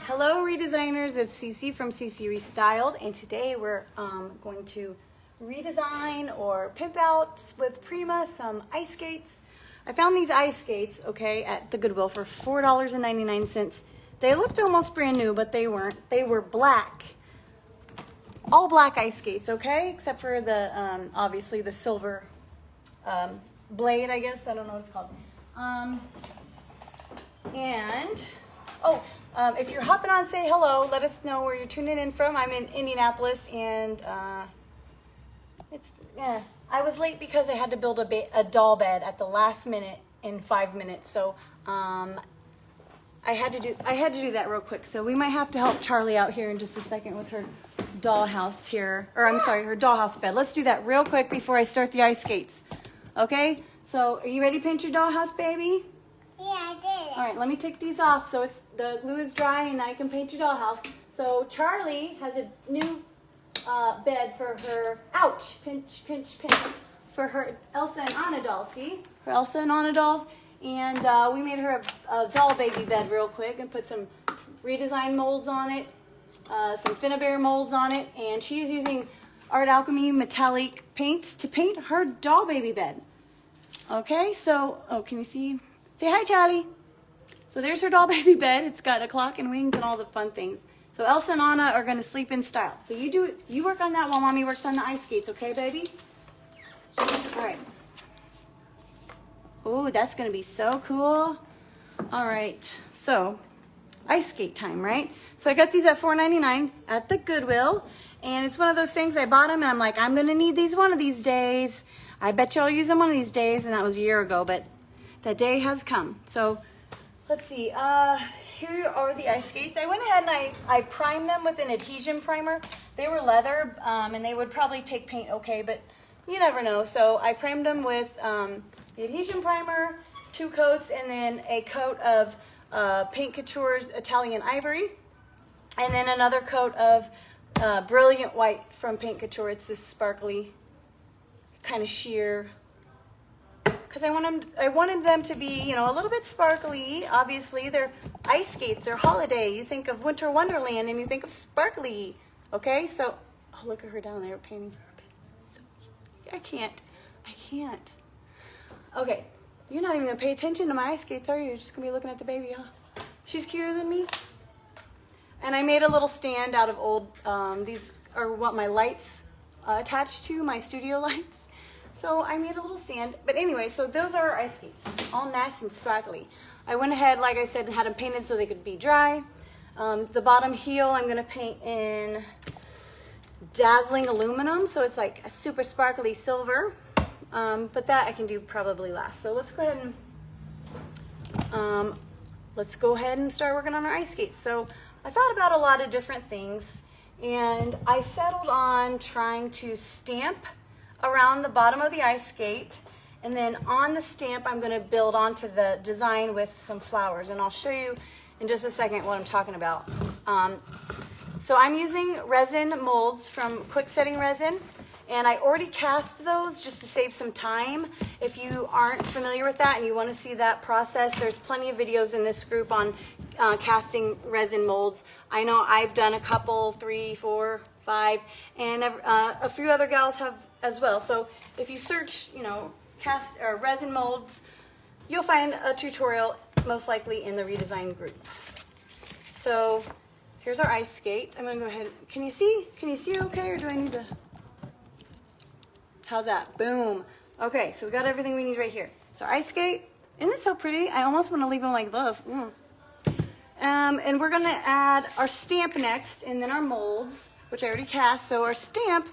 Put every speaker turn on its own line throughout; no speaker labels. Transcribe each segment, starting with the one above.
Hello redesigners, it's Cece from Cece Restyled, and today we're going to redesign or pimp out with Prima some ice skates. I found these ice skates, okay, at the Goodwill for $4.99. They looked almost brand new, but they weren't. They were black. All black ice skates, okay, except for the, obviously the silver blade, I guess. I don't know what it's called. If you're hopping on, say hello. Let us know where you're tuning in from. I'm in Indianapolis, and I was late because I had to build a doll bed at the last minute in 5 minutes. So I had to do that real quick. So we might have to help Charlie out here in just a second with her dollhouse here, or I'm sorry, her dollhouse bed. Let's do that real quick before I start the ice skates. Okay? So are you ready to paint your dollhouse, baby?
Yeah, I did.
All right, let me take these off so the glue is dry and now you can paint your dollhouse. So Charlie has a new bed for her, ouch, pinch, pinch, pinch, for her Elsa and Anna dolls, see? For Elsa and Anna dolls. And we made her a doll baby bed real quick and put some Redesign molds on it, some Finnabair molds on it, and she's using Art Alchemy metallic paints to paint her doll baby bed. Okay, so, can you see? Say hi, Charlie. So there's her doll baby bed. It's got a clock and wings and all the fun things. So Elsa and Anna are going to sleep in style. So you work on that while Mommy works on the ice skates, okay, baby? All right. Oh, that's going to be so cool. All right. So ice skate time, right? So I got these at $4.99 at the Goodwill. And it's one of those things, I bought them and I'm like, I'm going to need these one of these days. I bet you I'll use them one of these days. And that was a year ago, but that day has come. So let's see. Here are the ice skates. I went ahead and I primed them with an adhesion primer. They were leather, and they would probably take paint okay, but you never know. So I primed them with the adhesion primer, 2 coats, and then a coat of Paint Couture's Italian Ivory, and then another coat of Brilliant White from Paint Couture. It's this sparkly kind of sheer, because I wanted them to be, you know, a little bit sparkly. Obviously, they're ice skates, they're holiday. You think of Winter Wonderland and you think of sparkly. Okay, so oh, look at her down there painting her bed. So I can't. Okay, you're not even gonna pay attention to my ice skates, are you? You're just gonna be looking at the baby, huh? She's cuter than me. And I made a little stand out of old. These are what my lights attached to, my studio lights. So I made a little stand. But anyway, so those are our ice skates, all nice and sparkly. I went ahead, like I said, and had them painted so they could be dry. The bottom heel I'm going to paint in dazzling aluminum, so it's like a super sparkly silver. But that I can do probably last. So let's go ahead and start working on our ice skates. So I thought about a lot of different things, and I settled on trying to stamp around the bottom of the ice skate, and then on the stamp I'm going to build onto the design with some flowers, and I'll show you in just a second what I'm talking about. So I'm using resin molds from Quick Setting Resin, and I already cast those just to save some time. If you aren't familiar with that and you want to see that process, there's plenty of videos in this group on casting resin molds. I know I've done a couple, 3, 4, 5, and a few other gals have as well. So if you search, you know, cast or resin molds, you'll find a tutorial most likely in the Redesign group. So here's our ice skate. I'm gonna go ahead. Can you see? Can you see okay, or do I need to? How's that? Boom. Okay, so we got everything we need right here. So ice skate. Isn't it so pretty? I almost want to leave them like this. And we're gonna add our stamp next, and then our molds, which I already cast. So our stamp.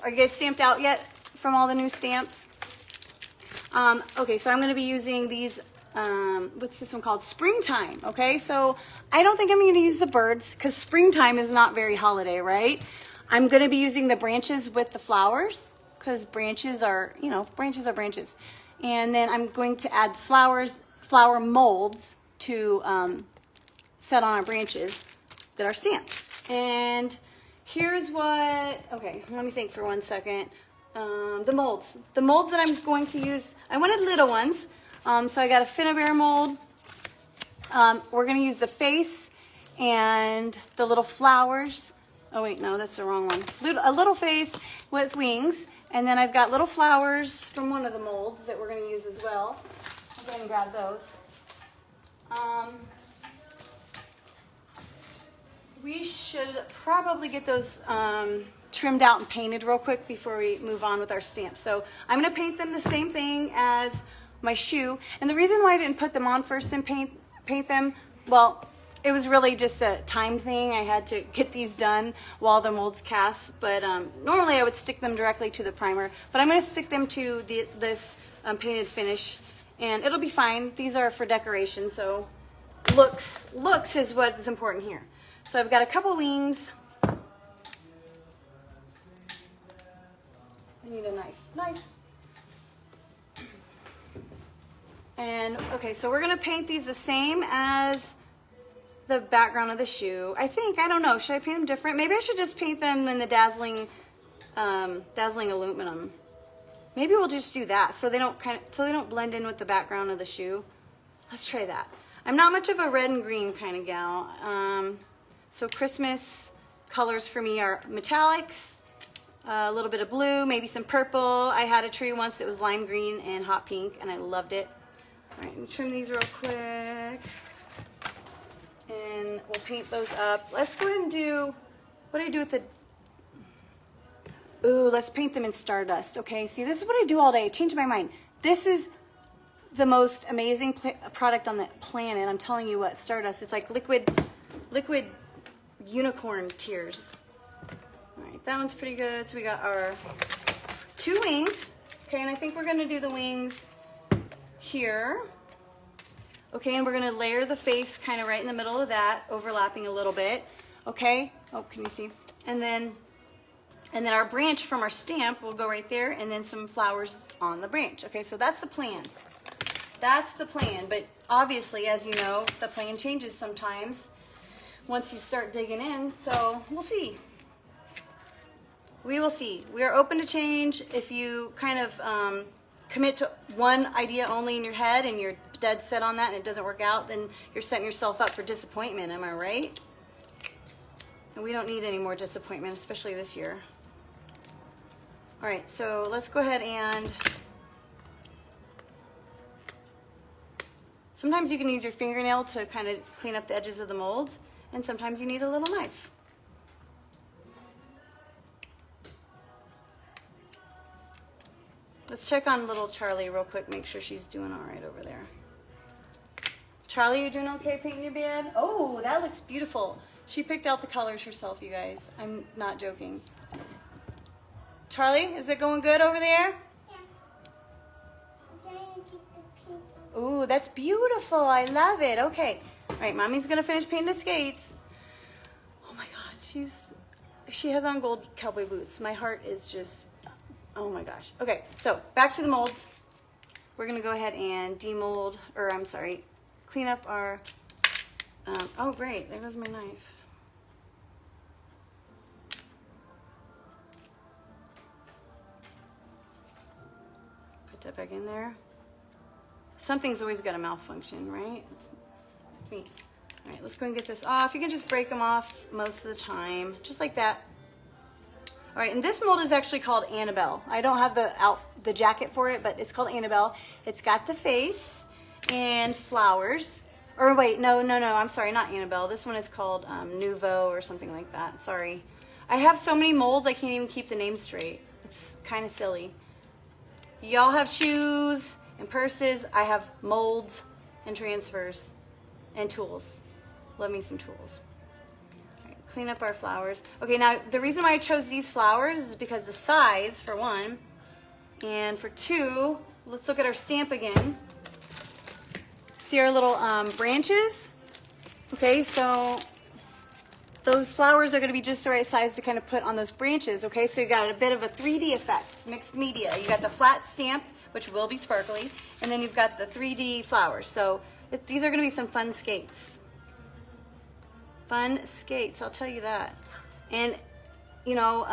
Are you guys stamped out yet from all the new stamps? Okay, so I'm going to be using these, what's this one called? Springtime, okay? So I don't think I'm going to use the birds because springtime is not very holiday, right? I'm going to be using the branches with the flowers because branches are, you know, branches are branches. And then I'm going to add flower molds to set on our branches that are stamped. And here's what, okay, let me think for 1 second. the molds. The molds that I'm going to use, I wanted little ones. So I got a Finnabair mold. We're going to use the face and the little flowers. Oh wait, no, that's the wrong one. A little face with wings. And then I've got little flowers from one of the molds that we're going to use as well. I'll go ahead and grab those. We should probably get those trimmed out and painted real quick before we move on with our stamps. So I'm going to paint them the same thing as my shoe. And the reason why I didn't put them on first and paint them, well, it was really just a time thing. I had to get these done while the molds cast. But normally I would stick them directly to the primer. But I'm going to stick them to this painted finish. And it'll be fine. These are for decoration, so looks is what is important here. So I've got a couple wings. I need a knife. And okay, so we're gonna paint these the same as the background of the shoe. I don't know, should I paint them different? Maybe I should just paint them in the dazzling aluminum. Maybe we'll just do that so they don't blend in with the background of the shoe. Let's try that. I'm not much of a red and green kind of gal. So Christmas colors for me are metallics, a little bit of blue, maybe some purple. I had a tree once that was lime green and hot pink, and I loved it. All right, let me trim these real quick. And we'll paint those up. Let's go ahead and do, what do I do with the, ooh, let's paint them in Stardust. Okay, see, this is what I do all day. I changed my mind. This is the most amazing product on the planet. I'm telling you what, Stardust. It's like liquid unicorn tears. All right, that one's pretty good. So we got our 2 wings. Okay, and I think we're gonna do the wings here. Okay, and we're gonna layer the face kind of right in the middle of that, overlapping a little bit. Okay, oh, can you see? And then our branch from our stamp will go right there, and then some flowers on the branch. Okay, so that's the plan. That's the plan, but obviously, as you know, the plan changes sometimes once you start digging in, so we'll see. We will see. We are open to change. If you kind of commit to one idea only in your head and you're dead set on that and it doesn't work out, then you're setting yourself up for disappointment, am I right? And we don't need any more disappointment, especially this year. All right, so let's go ahead and sometimes you can use your fingernail to kind of clean up the edges of the molds, and sometimes you need a little knife. Let's check on little Charlie real quick, make sure she's doing all right over there. Charlie, you doing okay painting your bed? Oh, that looks beautiful. She picked out the colors herself, you guys. I'm not joking. Charlie, is it going good over there? Ooh, that's beautiful. I love it. Okay. All right, Mommy's going to finish painting the skates. Oh my God, she has on gold cowboy boots. My heart is just, oh my gosh. Okay, so back to the molds. We're going to go ahead and demold, or I'm sorry, clean up our, oh great, there goes my knife. Put that back in there. Something's always got a malfunction, right? It's me. All right, let's go and get this off. You can just break them off most of the time, just like that. All right, and this mold is actually called Annabelle. I don't have the jacket for it, but it's called Annabelle. It's got the face and flowers. Or wait, no, I'm sorry, not Annabelle. This one is called Nouveau or something like that. Sorry. I have so many molds, I can't even keep the name straight. It's kind of silly. Y'all have shoes and purses. I have molds and transfers and tools. Love me some tools. All right, clean up our flowers. Okay, now the reason why I chose these flowers is because the size, for one, and for two, let's look at our stamp again. See our little branches? Okay, so those flowers are going to be just the right size to kind of put on those branches. Okay, so you got a bit of a 3D effect, mixed media. You got the flat stamp, which will be sparkly, and then you've got the 3D flowers. So these are going to be some fun skates. Fun skates, I'll tell you that. And you know,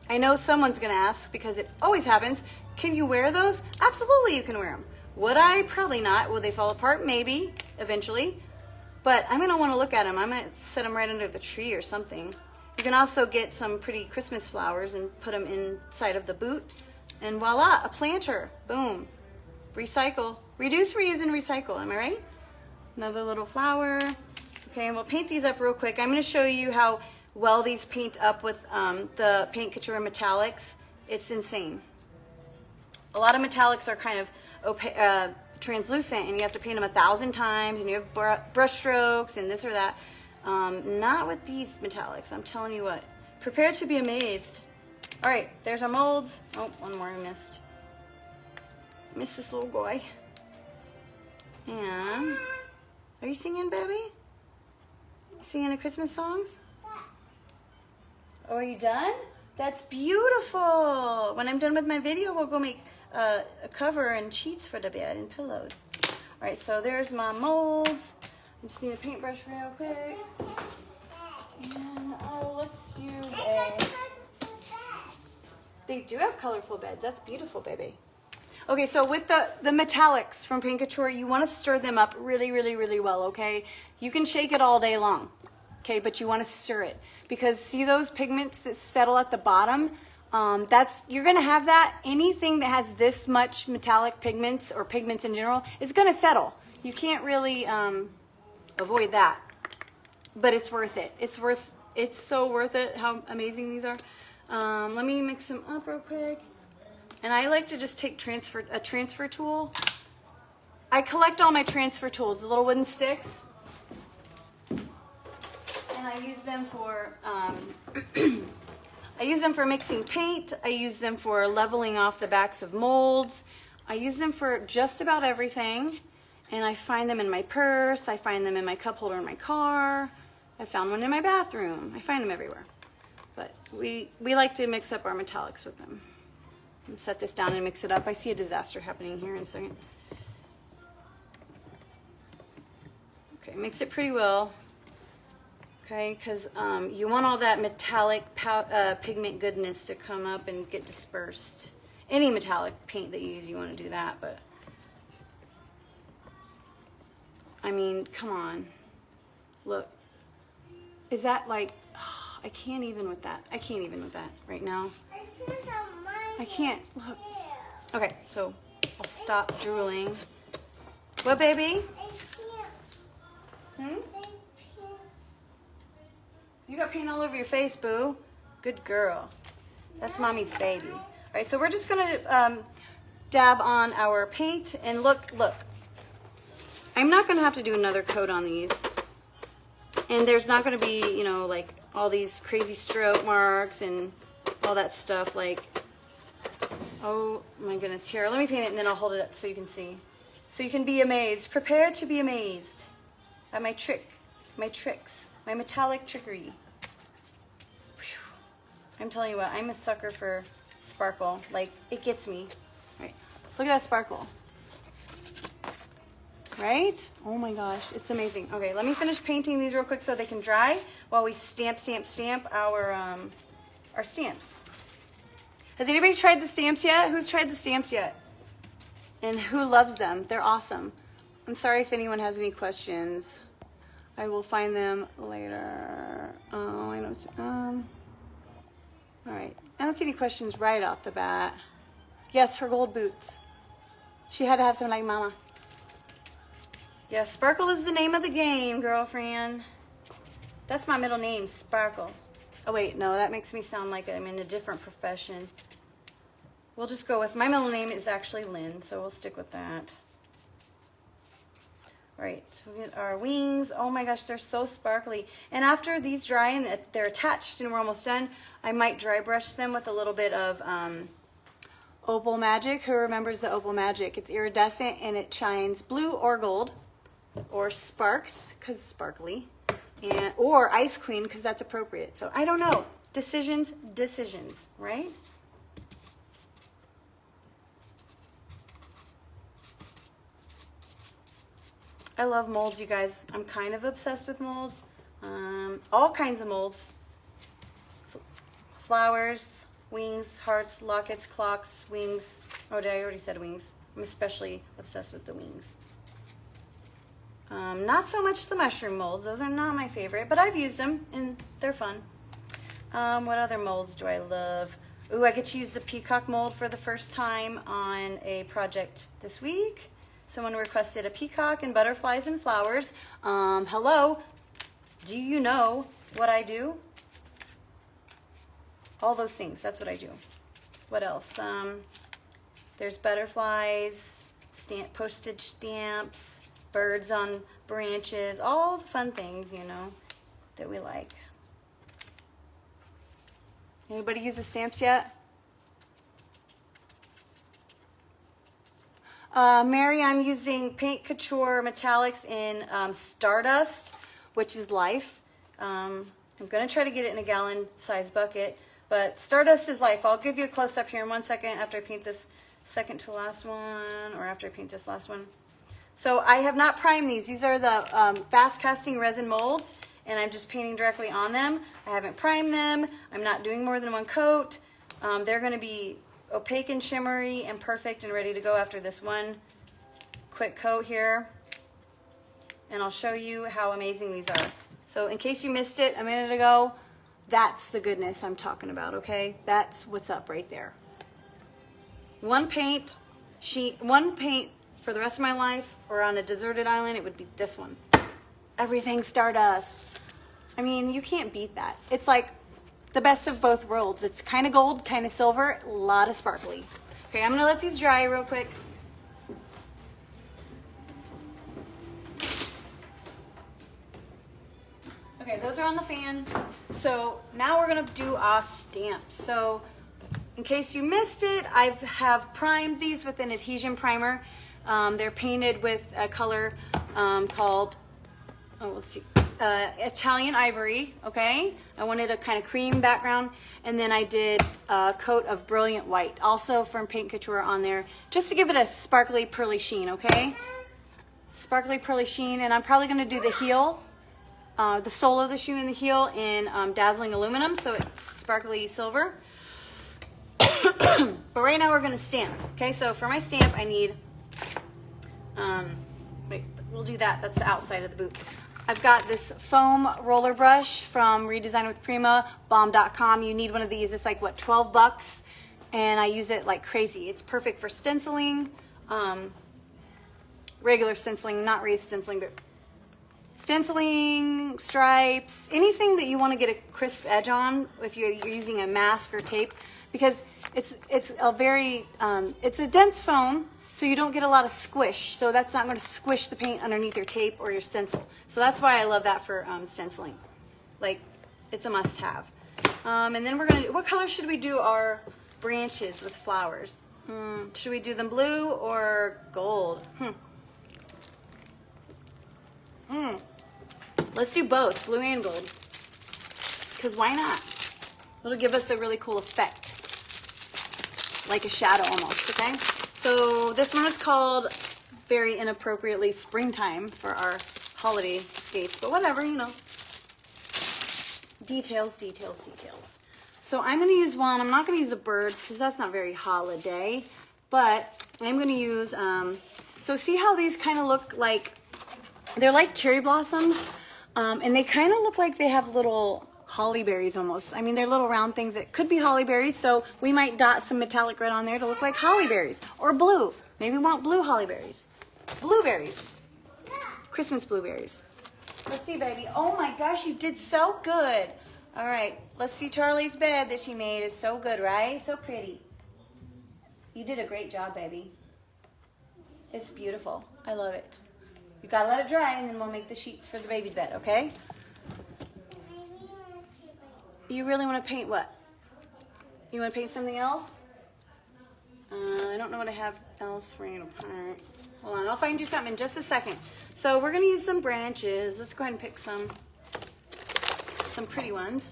I know someone's gonna ask because it always happens. Can you wear those? Absolutely, you can wear them. Would I? Probably not. Will they fall apart? Maybe, eventually. But I'm gonna wanna look at them. I might set them right under the tree or something. You can also get some pretty Christmas flowers and put them inside of the boot. And voila, a planter. Boom. Recycle. Reduce, reuse, and recycle. Am I right? Another little flower. Okay, and we'll paint these up real quick. I'm gonna show you how well these paint up with the Paint Couture metallics. It's insane. A lot of metallics are kind of translucent, and you have to paint them 1,000 times, and you have brush strokes and this or that. Not with these metallics, I'm telling you what. Prepare to be amazed. All right, there's our molds. Oh, one more I missed. Missed this little guy. And, are you singing, baby? Singing the Christmas songs? Oh, are you done? That's beautiful. When I'm done with my video, we'll go make a cover and sheets for the bed and pillows. All right, so there's my molds. I just need a paintbrush real quick. And let's use a... They do have colorful beds. That's beautiful, baby. Okay, so with the metallics from Paint Couture, you want to stir them up really, really, really well, okay? You can shake it all day long, okay? But you want to stir it because see those pigments that settle at the bottom? You're going to have that. Anything that has this much metallic pigments or pigments in general, it's going to settle. You can't really avoid that, but it's worth it. It's so worth it how amazing these are. Let me mix them up real quick. And I like to just take a transfer tool. I collect all my transfer tools, the little wooden sticks. And I use them for mixing paint. I use them for leveling off the backs of molds. I use them for just about everything. And I find them in my purse. I find them in my cup holder in my car. I found one in my bathroom. I find them everywhere. But we like to mix up our metallics with them. And set this down and mix it up. I see a disaster happening here in a second. Okay, mix it pretty well. Okay, because you want all that metallic pigment goodness to come up and get dispersed. Any metallic paint that you use, you want to do that, but I mean, come on. Look. Is that like, oh, I can't even with that. I can't even with that right now. I can't. Look. Okay, so I'll stop drooling. What, baby? Hmm? You got paint all over your face, boo. Good girl. That's mommy's baby. All right, so we're just gonna dab on our paint and look. I'm not gonna have to do another coat on these, and there's not gonna be, you know, like all these crazy stroke marks and all that stuff. Like, oh my goodness. Here, let me paint it and then I'll hold it up so you can see. So you can be amazed. Prepare to be amazed at my tricks, my metallic trickery. Whew. I'm telling you what, I'm a sucker for sparkle. Like, it gets me. All right, look at that sparkle. Right? Oh my gosh, it's amazing. Okay, let me finish painting these real quick so they can dry while we stamp our stamps. Has anybody tried the stamps yet? Who's tried the stamps yet? And who loves them? They're awesome. I'm sorry if anyone has any questions. I will find them later. Oh, I don't. All right. I don't see any questions right off the bat. Yes, her gold boots. She had to have some like mama. Yes, Sparkle is the name of the game, girlfriend. That's my middle name, Sparkle. Oh wait, no, that makes me sound like I'm in a different profession. We'll just go with, my middle name is actually Lynn, so we'll stick with that. All right, so we get our wings. Oh my gosh, they're so sparkly. And after these dry and they're attached and we're almost done, I might dry brush them with a little bit of Opal Magic. Who remembers the Opal Magic? It's iridescent and it shines blue or gold, or sparks, because it's sparkly, and or Ice Queen, because that's appropriate. So I don't know. Decisions, right? I love molds, you guys. I'm kind of obsessed with molds. All kinds of molds. flowers, wings, hearts, lockets, clocks, wings. Oh, did I already said wings? I'm especially obsessed with the wings. Not so much the mushroom molds. Those are not my favorite, but I've used them and they're fun. What other molds do I love? Ooh, I get to use the peacock mold for the first time on a project this week. Someone requested a peacock and butterflies and flowers. Hello, do you know what I do? All those things, that's what I do. What else? There's butterflies, postage stamps, birds on branches, all the fun things, you know, that we like. Anybody use the stamps yet? Mary, I'm using Paint Couture Metallics in Stardust, which is life. I'm going to try to get it in a gallon size bucket, but Stardust is life. I'll give you a close up here in 1 second after I paint this second to last one, or after I paint this last one. So I have not primed these. These are the fast casting resin molds, and I'm just painting directly on them. I haven't primed them. I'm not doing more than one coat. They're going to be opaque and shimmery and perfect and ready to go after this one quick coat here. And I'll show you how amazing these are. So in case you missed it a minute ago, that's the goodness I'm talking about, okay? That's what's up right there. One paint for the rest of my life, or on a deserted island, it would be this one. Everything Stardust. I mean, you can't beat that. It's like the best of both worlds. It's kind of gold, kind of silver, a lot of sparkly. Okay, I'm gonna let these dry real quick. Okay, those are on the fan. So now we're gonna do our stamps. So in case you missed it, I have primed these with an adhesion primer. They're painted with a color called, Italian Ivory, okay? I wanted a kind of cream background, and then I did a coat of Brilliant White, also from Paint Couture on there, just to give it a sparkly, pearly sheen, okay? Sparkly, pearly sheen, and I'm probably gonna do the heel, the sole of the shoe and the heel in dazzling aluminum, so it's sparkly silver. But right now we're gonna stamp, okay? So for my stamp, I need, wait, we'll do that, that's the outside of the boot. I've got this foam roller brush from Redesign with Prima, bomb.com. You need one of these. It's like, what, 12 bucks? And I use it like crazy. It's perfect for stenciling, regular stenciling, not raised stenciling, but stenciling, stripes, anything that you want to get a crisp edge on if you're using a mask or tape, because it's a very, it's a dense foam, so you don't get a lot of squish. So that's not going to squish the paint underneath your tape or your stencil. So that's why I love that for stenciling. Like, it's a must-have. And then we're going to, what color should we do our branches with flowers? Should we do them blue or gold? Let's do both, blue and gold. Because why not? It'll give us a really cool effect. Like a shadow almost, okay? So this one is called, very inappropriately, Springtime for our holiday skates, but whatever, you know. Details, details, details. So I'm going to use one. I'm not going to use the birds because that's not very holiday, but I'm going to use, so see how these kind of look like, they're like cherry blossoms, and they kind of look like they have little holly berries almost. I mean, they're little round things that could be holly berries, so we might dot some metallic red on there to look like holly berries, or blue. Maybe we want blue holly berries. Blueberries. Christmas blueberries. Let's see, baby. Oh my gosh, you did so good. All right, let's see Charlie's bed that she made. It's so good, right? So pretty. You did a great job, baby. It's beautiful. I love it. You gotta let it dry, and then we'll make the sheets for the baby's bed, okay? You really want to paint what? You want to paint something else? I don't know what I have else for you to paint. Hold on, I'll find you something in just a second. So we're going to use some branches. Let's go ahead and pick some pretty ones.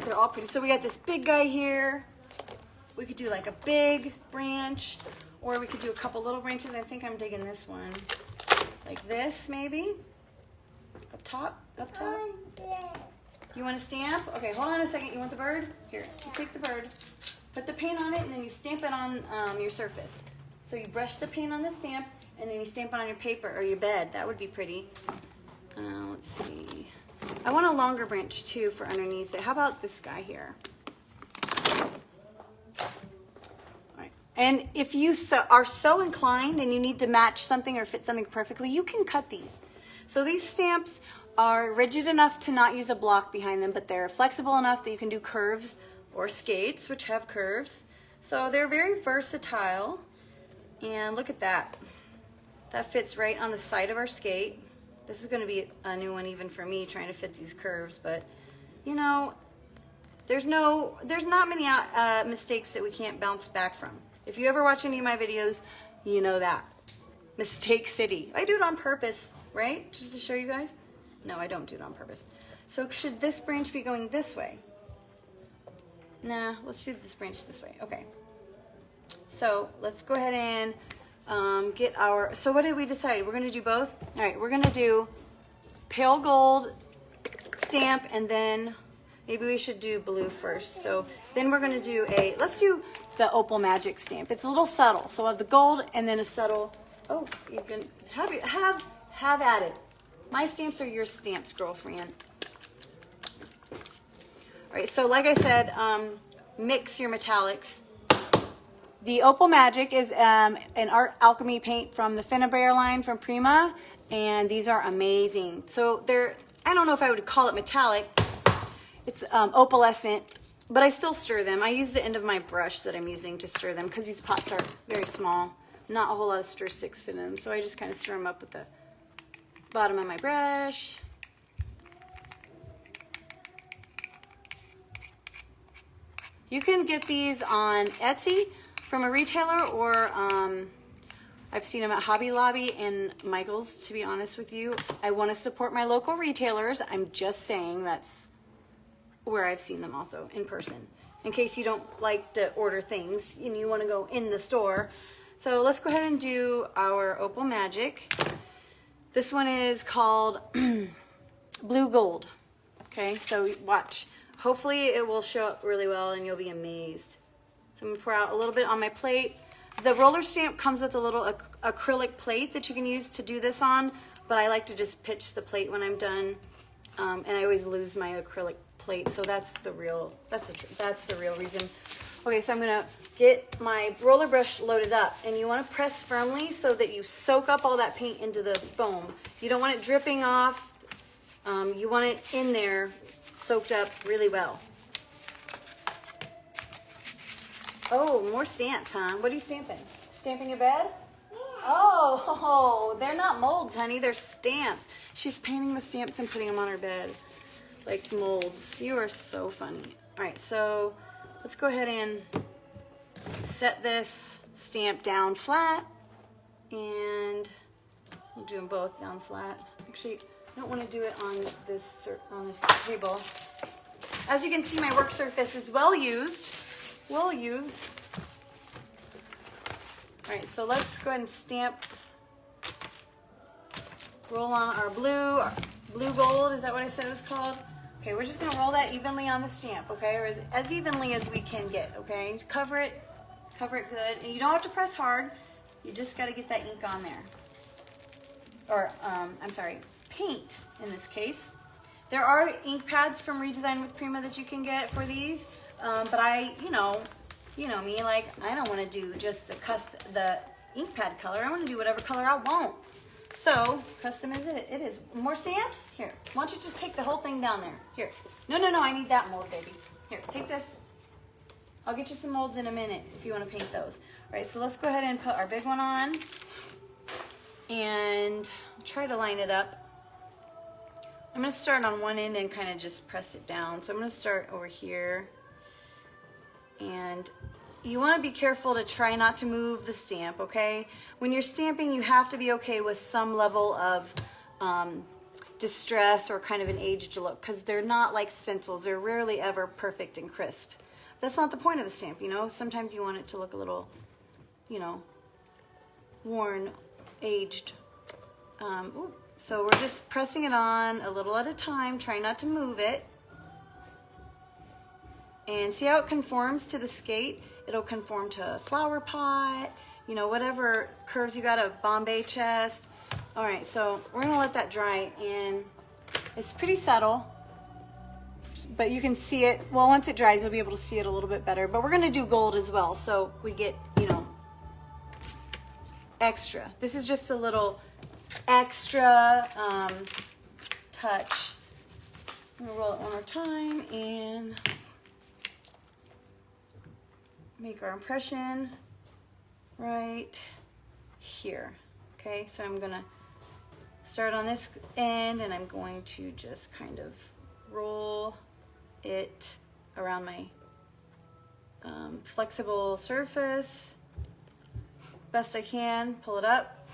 They're all pretty. So we got this big guy here. We could do like a big branch, or we could do a couple little branches. I think I'm digging this one. Like this, maybe? Up top? Up top? You want to stamp? Okay, hold on a second. You want the bird? Here, you take the bird, put the paint on it, and then you stamp it on your surface. So you brush the paint on the stamp, and then you stamp it on your paper or your bed. That would be pretty. Let's see. I want a longer branch too for underneath it. How about this guy here? And if you are so inclined and you need to match something or fit something perfectly, you can cut these. So these stamps are rigid enough to not use a block behind them, but they're flexible enough that you can do curves or skates, which have curves. So they're very versatile. And look at that. That fits right on the side of our skate. This is going to be a new one even for me, trying to fit these curves, but you know, there's not many mistakes that we can't bounce back from. If you ever watch any of my videos, you know that. Mistake City. I do it on purpose, right? Just to show you guys. No, I don't do it on purpose. So should this branch be going this way? Nah, let's do this branch this way. Okay. So let's go ahead and get our, so what did we decide? We're going to do both? All right, we're going to do pale gold stamp, and then maybe we should do blue first. So then we're going to do let's do the Opal Magic stamp. It's a little subtle. So we'll have the gold and then a subtle, oh, you can have at it. My stamps are your stamps, girlfriend. All right, so like I said, mix your metallics. The Opal Magic is an art alchemy paint from the Finnabair line from Prima, and these are amazing. So they're, I don't know if I would call it metallic. It's opalescent, but I still stir them. I use the end of my brush that I'm using to stir them because these pots are very small. Not a whole lot of stir sticks fit in them, so I just kind of stir them up with the bottom of my brush. You can get these on Etsy from a retailer, or I've seen them at Hobby Lobby and Michael's, to be honest with you. I want to support my local retailers. I'm just saying that's where I've seen them also in person, in case you don't like to order things and you want to go in the store. So let's go ahead and do our Opal Magic. This one is called Blue Gold. Okay, so watch. Hopefully it will show up really well and you'll be amazed. So I'm going to pour out a little bit on my plate. The roller stamp comes with a little acrylic plate that you can use to do this on, but I like to just pitch the plate when I'm done, and I always lose my acrylic plate, so that's the real reason. Okay, so I'm going to get my roller brush loaded up, and you want to press firmly so that you soak up all that paint into the foam. You don't want it dripping off. You want it in there soaked up really well. Oh, more stamps, huh? What are you stamping? Stamping your bed? Yeah. Oh, they're not molds, honey. They're stamps. She's painting the stamps and putting them on her bed like molds. You are so funny. All right, so let's go ahead and set this stamp down flat, and we'll do them both down flat. Actually, I don't want to do it on this table. As you can see, my work surface is well used. All right, so let's go ahead and stamp. Roll on our blue gold. Is that what I said it was called? Okay, we're just gonna roll that evenly on the stamp, okay, or as evenly as we can get. Okay, cover it good, and you don't have to press hard. You just got to get that ink on there, or I'm sorry, paint in this case. There are ink pads from Redesign with Prima that you can get for these. But you know me, like, I don't want to do just the ink pad color. I want to do whatever color I want. So, custom as it is. More stamps? Here, why don't you just take the whole thing down there? Here. No, I need that mold, baby. Here, take this. I'll get you some molds in a minute if you want to paint those. All right, so let's go ahead and put our big one on. And try to line it up. I'm going to start on one end and kind of just press it down. So I'm going to start over here. And you want to be careful to try not to move the stamp, okay? When you're stamping, you have to be okay with some level of distress or kind of an aged look, because they're not like stencils. They're rarely ever perfect and crisp. That's not the point of a stamp, you know? Sometimes you want it to look a little, you know, worn, aged. So we're just pressing it on a little at a time, trying not to move it. And see how it conforms to the skate? It'll conform to a flower pot, you know, whatever curves you got, a Bombay chest. All right, so we're gonna let that dry, and it's pretty subtle, but you can see it. Well, once it dries, you'll be able to see it a little bit better, but we're gonna do gold as well, so we get, you know, extra. This is just a little extra touch. I'm gonna roll it one more time and make our impression right here. Okay, so I'm gonna start on this end and I'm going to just kind of roll it around my flexible surface best I can. Pull it up.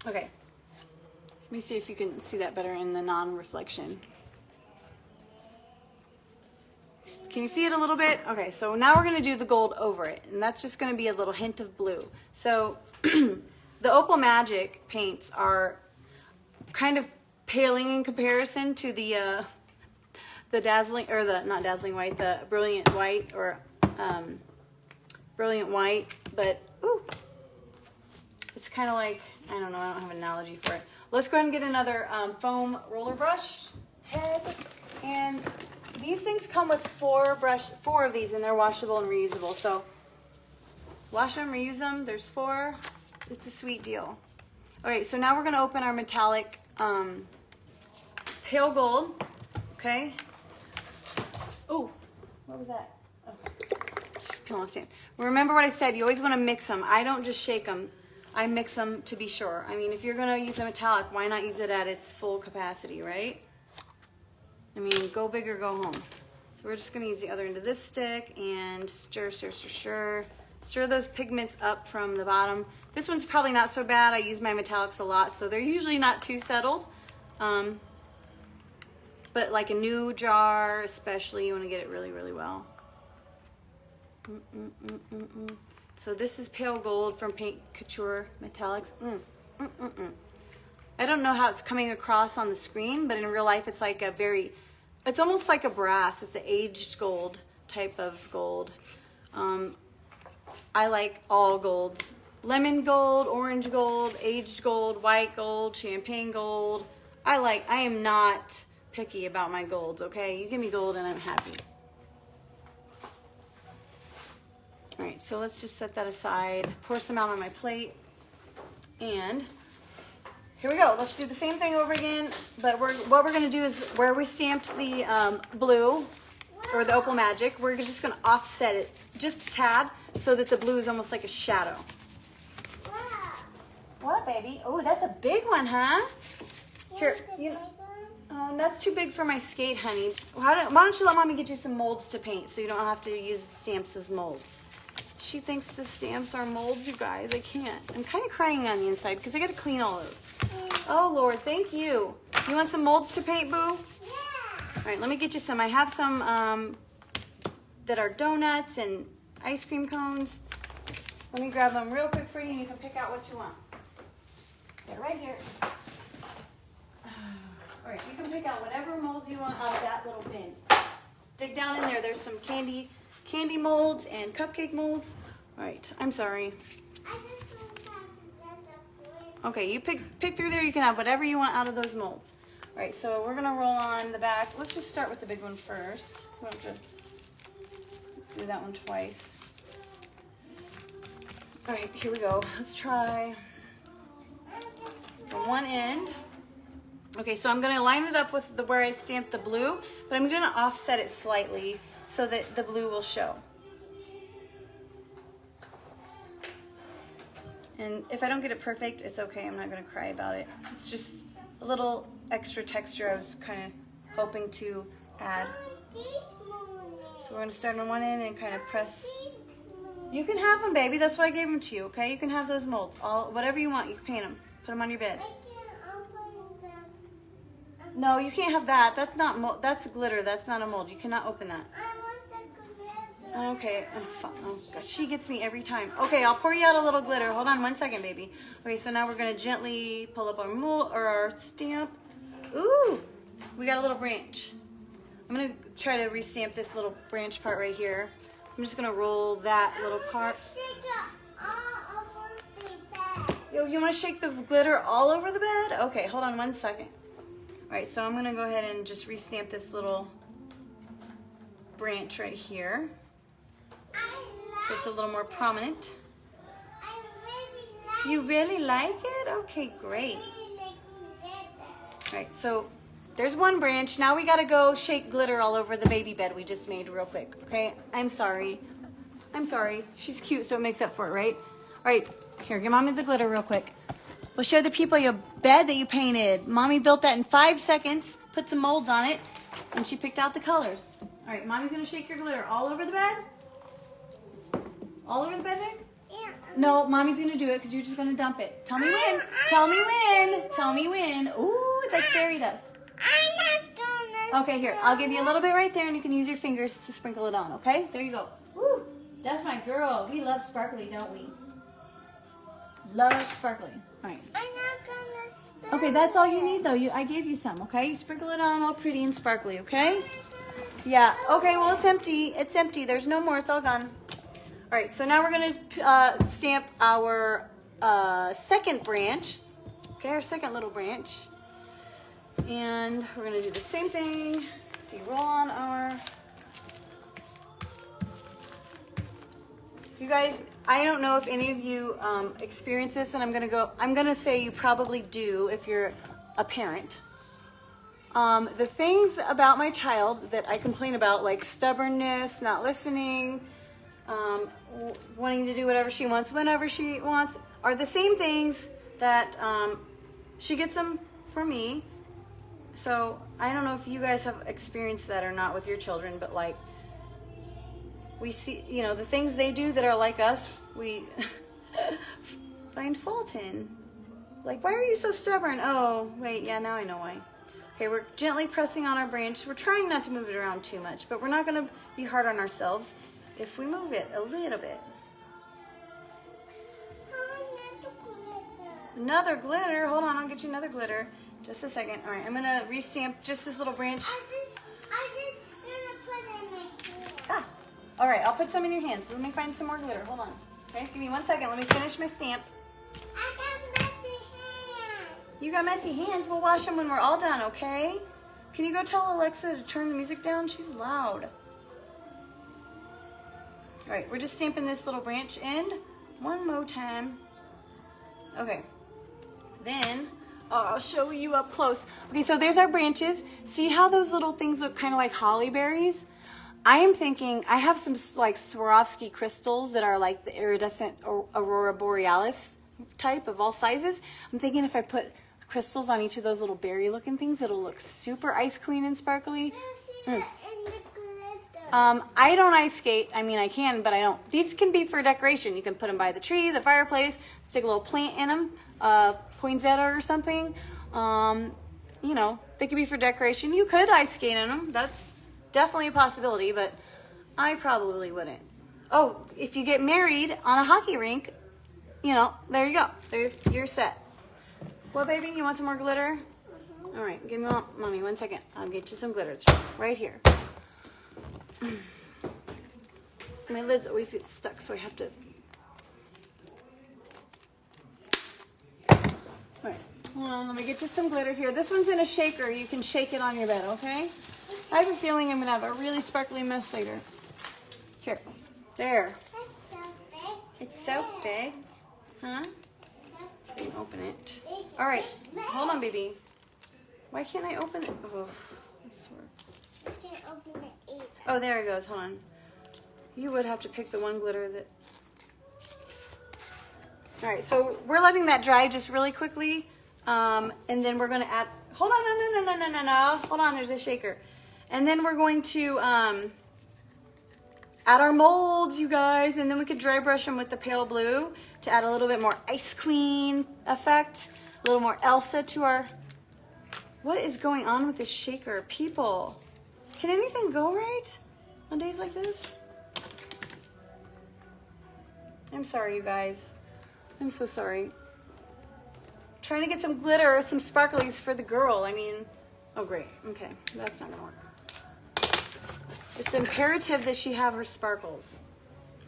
Okay, let me see if you can see that better in the non-reflection. Can you see it a little bit? Okay, so now we're gonna do the gold over it, and that's just gonna be a little hint of blue. So the Opal Magic paints are kind of paling in comparison to the dazzling, or the, not dazzling white, the brilliant white, or brilliant white, but ooh, it's kind of like, I don't know, I don't have an analogy for it. Let's go ahead and get another foam roller brush head, and these things come with four of these, and they're washable and reusable. So wash them, reuse them. There's 4. It's a sweet deal. All right, so now we're gonna open our metallic pale gold. Okay. Oh, what was that? Oh, just peel off stand. Remember what I said. You always want to mix them. I don't just shake them. I mix them to be sure. I mean, if you're gonna use a metallic, why not use it at its full capacity, right? I mean, go big or go home. So we're just gonna use the other end of this stick and stir, stir, stir, stir. Stir those pigments up from the bottom. This one's probably not so bad. I use my metallics a lot, so they're usually not too settled. But like a new jar, especially, you wanna get it really, really well. So this is pale gold from Paint Couture Metallics. I don't know how it's coming across on the screen, but in real life it's like a very, it's almost like a brass. It's an aged gold type of gold. I like all golds. Lemon gold, orange gold, aged gold, white gold, champagne gold. I am not picky about my golds, okay? You give me gold and I'm happy. All right, so let's just set that aside, pour some out on my plate, and here we go. Let's do the same thing over again, but what we're gonna do is where we stamped the blue, or the Opal Magic, we're just gonna offset it just a tad so that the blue is almost like a shadow. What, baby? Oh, that's a big one, huh? Here, that's too big for my skate, honey. Why don't you let Mommy get you some molds to paint so you don't have to use stamps as molds? She thinks the stamps are molds, you guys. I can't. I'm kind of crying on the inside because I got to clean all those. Oh, Lord, thank you. You want some molds to paint, Boo? Yeah. All right, let me get you some. I have some that are donuts and ice cream cones. Let me grab them real quick for you and you can pick out what you want. They're right here. All right, you can pick out whatever molds you want out of that little bin. Dig down in there. There's some candy molds and cupcake molds. All right, I'm sorry. Okay, you pick through there. You can have whatever you want out of those molds. All right, so we're gonna roll on the back. Let's just start with the big one first. So I don't have to do that one twice. All right, here we go. Let's try from one end. Okay, so I'm gonna line it up with where I stamped the blue, but I'm gonna offset it slightly so that the blue will show. And if I don't get it perfect, it's okay. I'm not gonna cry about it. It's just a little extra texture I was kind of hoping to add. So we're gonna start on one end and kind of press. You can have them, baby. That's why I gave them to you, okay? You can have those molds. Whatever you want, you can paint them. Put them on your bed. No, you can't have that. That's not mold. That's glitter. That's not a mold. You cannot open that. Okay. Oh gosh, she gets me every time. Okay, I'll pour you out a little glitter. Hold on one second, baby. Okay, so now we're gonna gently pull up our mold or our stamp. Ooh, we got a little branch. I'm gonna try to restamp this little branch part right here. I'm just gonna roll that little part. Yo, you wanna shake the glitter all over the bed? Okay, hold on 1 second. All right, so I'm gonna go ahead and just restamp this little branch right here. So it's a little more prominent. You really like it? Okay, great. All right, so there's one branch. Now we gotta go shake glitter all over the baby bed we just made real quick, okay? I'm sorry. I'm sorry. She's cute, so it makes up for it, right? All right, here, give Mommy the glitter real quick. We'll show the people your bed that you painted. Mommy built that in 5 seconds, put some molds on it, and she picked out the colors. All right, Mommy's gonna shake your glitter all over the bed? All over the bed, babe? Yeah. No, Mommy's gonna do it because you're just gonna dump it. Tell me when. Tell me when. Tell me when. Ooh, it's like fairy dust.
I'm not gonna.
Okay, here. I'll give you a little bit right there, and you can use your fingers to sprinkle it on. Okay? There you go. Woo! That's my girl. We love sparkly, don't we? Love sparkly. All right.
I'm not gonna sprinkle.
Okay, that's all you need, though. I gave you some. Okay? You sprinkle it on all pretty and sparkly. Okay? Yeah. Okay. Well, it's empty. It's empty. There's no more. It's all gone. All right, so now we're gonna stamp our second branch, okay, our second little branch. And we're gonna do the same thing. Let's see, roll on our, you guys, I don't know if any of you experience this, and I'm gonna say you probably do if you're a parent. The things about my child that I complain about, like stubbornness, not listening, wanting to do whatever she wants whenever she wants, are the same things that she gets them for me. So I don't know if you guys have experienced that or not with your children, but like we see, you know, the things they do that are like us, we find fault in. Like, why are you so stubborn? Oh, wait, yeah, now I know why. Okay, we're gently pressing on our branch. We're trying not to move it around too much, but we're not going to be hard on ourselves if we move it a little bit. Another glitter. Hold on, I'll get you another glitter. Just a second. All right, I'm going to restamp just this little branch.
I just gonna put it in my hand.
Ah, all right, I'll put some in your hands. So let me find some more glitter. Hold on. Okay, give me 1 second. Let me finish my stamp.
I got messy hands.
You got messy hands. We'll wash them when we're all done, okay? Can you go tell Alexa to turn the music down? She's loud. All right, we're just stamping this little branch end one more time. Okay, then I'll show you up close. Okay, so there's our branches. See how those little things look kind of like holly berries? I am thinking, I have some like Swarovski crystals that are like the iridescent aurora borealis type of all sizes. I'm thinking if I put crystals on each of those little berry looking things, it'll look super ice queen and sparkly. I don't ice skate. I mean, I can, but I don't. These can be for decoration. You can put them by the tree, the fireplace, stick a little plant in them, poinsettia or something. You know, they could be for decoration. You could ice skate in them. That's definitely a possibility, but I probably wouldn't. Oh, if you get married on a hockey rink, you know, there you go. There, you're set. What, baby? You want some more glitter? All right, give me, Mommy, 1 second. I'll get you some glitter. It's right here. My lids always get stuck, so I have to. All right, hold on, let me get you some glitter here. This one's in a shaker. You can shake it on your bed, okay? I have a feeling I'm gonna have a really sparkly mess later. Here, there.
That's so big.
It's so big. Huh? I can open it. All right, hold on, baby. Why can't I open it? Oh, I swear.
I can't open it either.
Oh, there it goes. Hold on. You would have to pick the one glitter that... All right, so we're letting that dry just really quickly. And then we're going to add... Hold on, no. Hold on, there's a shaker. And then we're going to add our molds, you guys. And then we could dry brush them with the pale blue to add a little bit more ice queen effect. A little more Elsa to our... What is going on with this shaker? People, can anything go right on days like this? I'm sorry, you guys. I'm so sorry. Trying to get some glitter, some sparklies for the girl. I mean, oh great. Okay, that's not gonna work. It's imperative that she have her sparkles.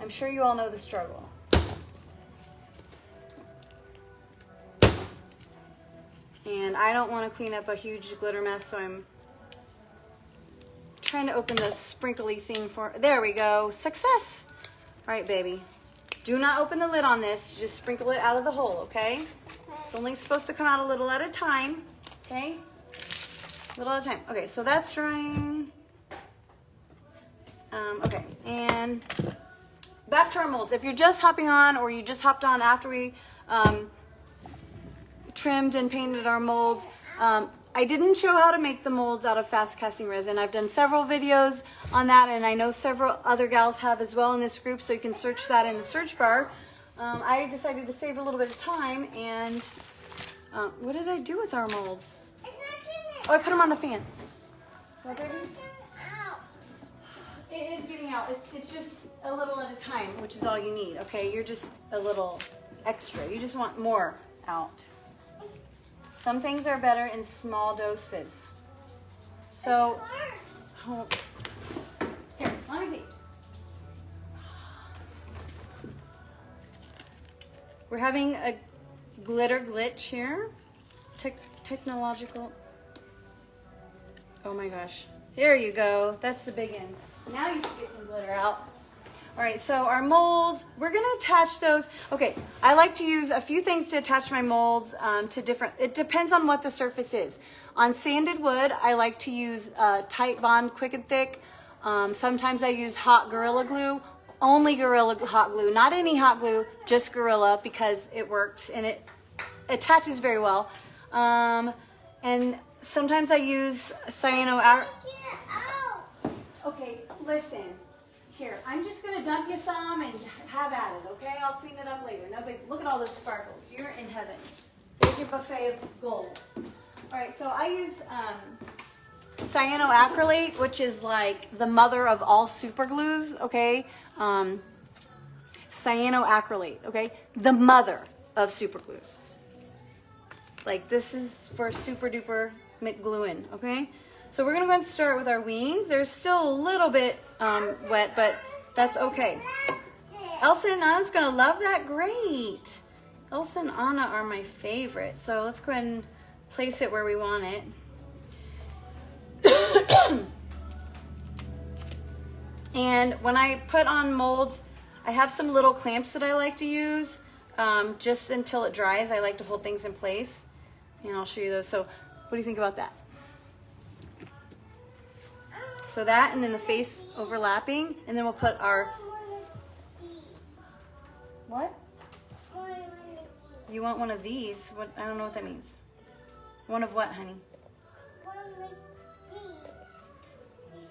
I'm sure you all know the struggle. And I don't want to clean up a huge glitter mess, so I'm trying to open the sprinkly thing for, there we go, success. All right, baby. Do not open the lid on this, just sprinkle it out of the hole, okay? It's only supposed to come out a little at a time, okay? A little at a time. Okay, so that's drying. Okay, and back to our molds. If you're just hopping on, or you just hopped on after we trimmed and painted our molds, I didn't show how to make the molds out of fast casting resin. I've done several videos on that, and I know several other gals have as well in this group, so you can search that in the search bar. I decided to save a little bit of time, and what did I do with our molds? Oh, I put them on the fan. What, baby? It is getting out. It's just a little at a time, which is all you need, okay? You're just a little extra. You just want more out. Some things are better in small doses. So, oh, here, let me see. We're having a glitter glitch here. Technological. Oh my gosh. There you go. That's the big end. Now you should get some glitter out. All right, so our molds, we're gonna attach those. Okay, I like to use a few things to attach my molds to different, it depends on what the surface is. On sanded wood, I like to use Tight Bond Quick and Thick. Sometimes I use hot Gorilla Glue, only Gorilla hot glue, not any hot glue, just Gorilla, because it works and it attaches very well. And sometimes I use cyano. Okay, listen. Here, I'm just going to dump you some and have at it, okay? I'll clean it up later. No big, look at all those sparkles. You're in heaven. There's your buffet of gold. All right, so I use cyanoacrylate, which is like the mother of all super glues, okay? Cyanoacrylate, okay? The mother of super glues. Like, this is for super duper McGluing, okay? So we're gonna go ahead and start with our wings. They're still a little bit wet, but that's okay. Elsa and Anna's gonna love that. Great. Elsa and Anna are my favorite. So let's go ahead and place it where we want it. And when I put on molds, I have some little clamps that I like to use just until it dries. I like to hold things in place, and I'll show you those. So what do you think about that? So that, and then the face overlapping, and then we'll put our, what? You want one of these? What? I don't know what that means. One of what, honey?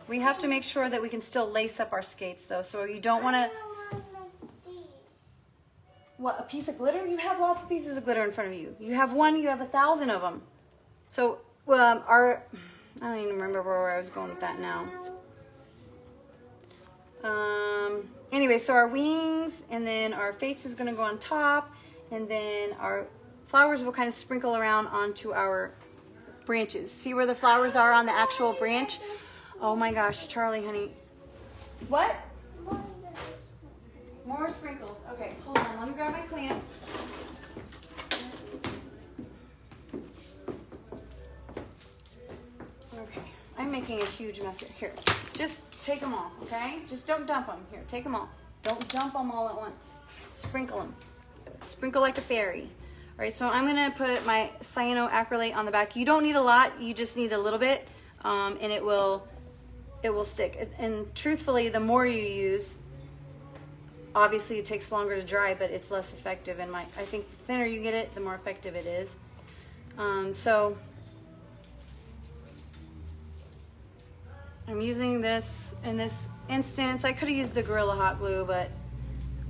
We have to make sure that we can still lace up our skates, though. So you don't want to. What, a piece of glitter? You have lots of pieces of glitter in front of you. You have one, you have 1,000 of them. So I don't even remember where I was going with that now. Anyway, so our wings, and then our face is going to go on top, and then our flowers will kind of sprinkle around onto our branches. See where the flowers are on the actual branch? Oh my gosh, Charlie, honey. What? More sprinkles. Okay, hold on. Let me grab my clamps. Okay, I'm making a huge mess here. Here, just take them all, okay? Just don't dump them. Here, take them all. Don't dump them all at once. Sprinkle them. Sprinkle like a fairy. All right, so I'm gonna put my cyanoacrylate on the back. You don't need a lot. You just need a little bit, and it will stick. And truthfully, the more you use, obviously it takes longer to dry, but it's less effective. And I think the thinner you get it, the more effective it is. So I'm using this in this instance. I could have used the Gorilla Hot Glue, but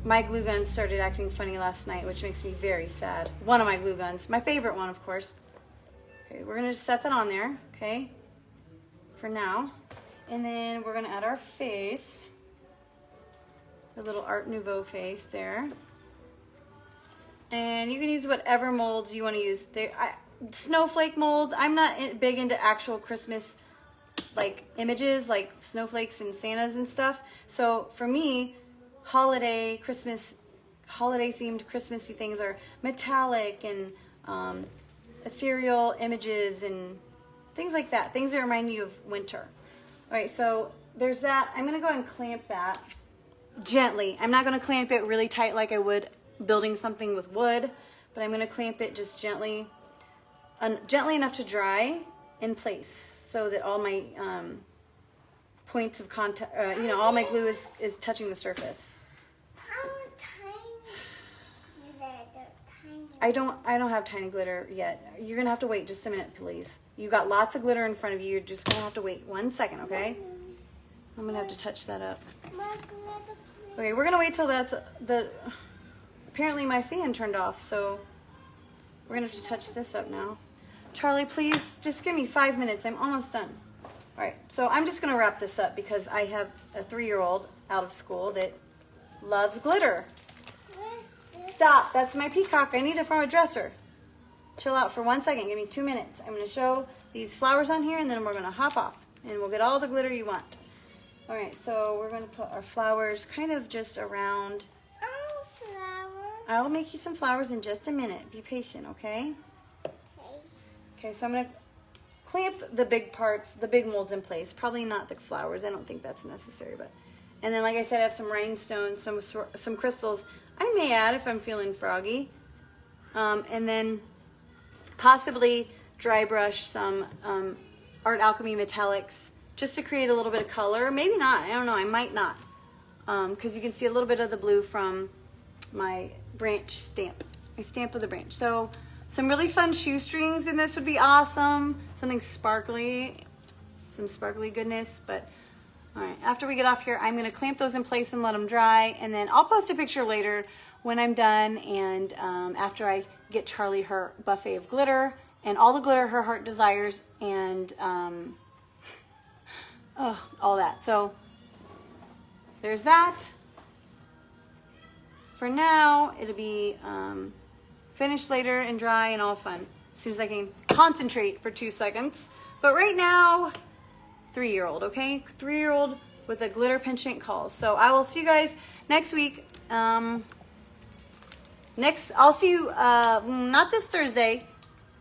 my glue gun started acting funny last night, which makes me very sad. One of my glue guns, my favorite one, of course. Okay, we're gonna just set that on there, okay, for now. And then we're gonna add our face, a little Art Nouveau face there. And you can use whatever molds you wanna use. Snowflake molds, I'm not big into actual Christmas like images like snowflakes and Santas and stuff. So for me, holiday themed Christmassy things are metallic and ethereal images and things like that. Things that remind you of winter. All right, so there's that. I'm gonna go and clamp that gently. I'm not gonna clamp it really tight like I would building something with wood, but I'm gonna clamp it just gently, gently enough to dry in place so that all my points of contact, all my glue is touching the surface.
How tiny glitter? Tiny.
I don't have tiny glitter yet. You're gonna have to wait just a minute, please. You got lots of glitter in front of you. You're just gonna have to wait 1 second, okay? I'm gonna have to touch that up. Okay, we're gonna wait till apparently my fan turned off, so we're gonna have to touch this up now. Charlie, please, just give me 5 minutes. I'm almost done. All right, so I'm just gonna wrap this up because I have a 3-year-old out of school that loves glitter. Stop, that's my peacock. I need it from a dresser. Chill out for 1 second, give me 2 minutes. I'm gonna show these flowers on here and then we're gonna hop off and we'll get all the glitter you want. All right, so we're gonna put our flowers kind of just around.
Oh, flower.
I'll make you some flowers in just a minute. Be patient, okay? Okay, so I'm gonna clamp the big parts, the big molds in place. Probably not the flowers, I don't think that's necessary, but. And then like I said, I have some rhinestones, some crystals. I may add if I'm feeling froggy. And then possibly dry brush some Art Alchemy metallics just to create a little bit of color. Maybe not, I don't know, I might not. Because you can see a little bit of the blue from my branch stamp, my stamp of the branch. So some really fun shoestrings in this would be awesome. Something sparkly, some sparkly goodness. But all right, after we get off here, I'm gonna clamp those in place and let them dry. And then I'll post a picture later when I'm done and after I get Charlie her buffet of glitter and all the glitter her heart desires and all that. So there's that. For now, it'll be finished later and dry and all fun as soon as I can concentrate for 2 seconds. But right now, 3-year-old, okay? 3-year-old with a glitter penchant calls. So I will see you guys next week. I'll see you not this Thursday,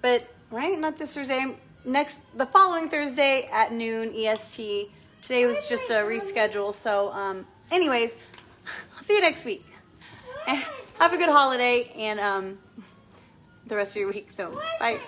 but not this Thursday. The following Thursday at noon EST. Today was just a reschedule. So, anyways, I'll see you next week. And have a good holiday and the rest of your week. So, bye.